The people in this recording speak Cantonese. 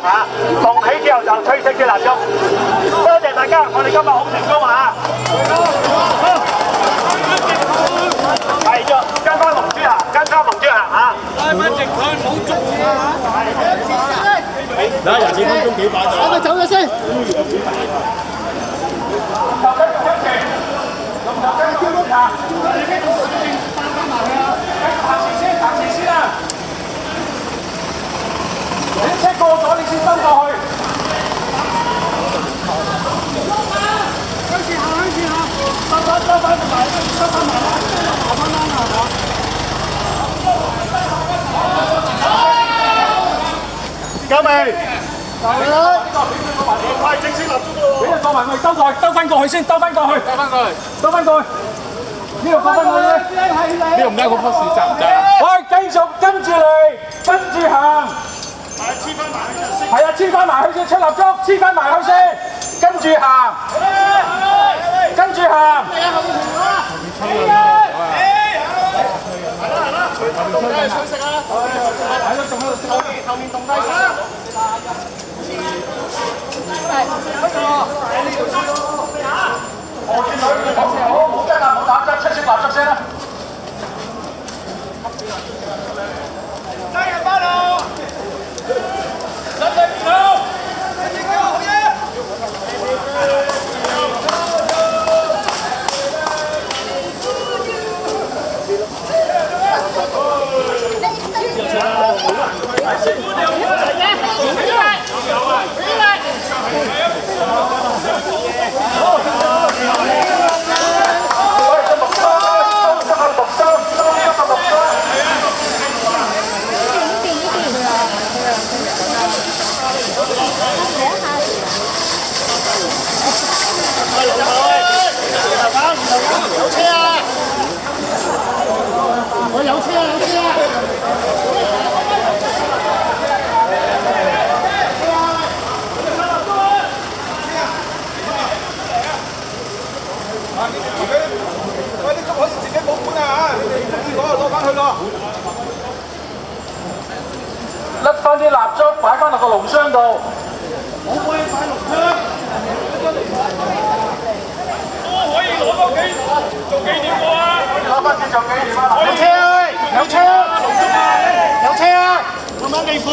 嚇，動起之後就吹熄啲蠟燭。多謝大家，我哋今日好成功嚇。係咗，跟翻龍珠行，跟翻龍珠行嚇。拉翻直佢，唔好捉啊！嗱，廿幾分鐘幾把就。我哋走咗先。你車過咗，你先伸過去。向前行，向前行，收翻埋，收翻埋，下翻啦，係嘛？夠未？夠啦！快正式立足咯！俾人放埋去，兜翻過去先，兜翻過去，兜翻過去。呢度過翻過去咧？呢度唔啱嗰棵樹摘唔摘？喂，繼續跟住嚟，跟住行。係啊，黐翻埋去先，出蠟燭，黐翻埋去先，跟住行，跟住行。係啦，動低想食啊！係咯，仲喺度食，後面動低先。我見佢好跟啊，冇打針，出先蠟燭先啦。加油巴路！真係唔好！好嘢！有車啊！我有車啊！有車啊！喂，啲竹可以自己保管啊！你哋攞翻去咯。甩翻啲蠟燭，擺翻落個龍箱度。冇可以擺龍箱。可以攞翻幾做紀念喎啊！攞翻幾做紀念啊！有車啊！有車啊！有車啊！慢慢嚟款。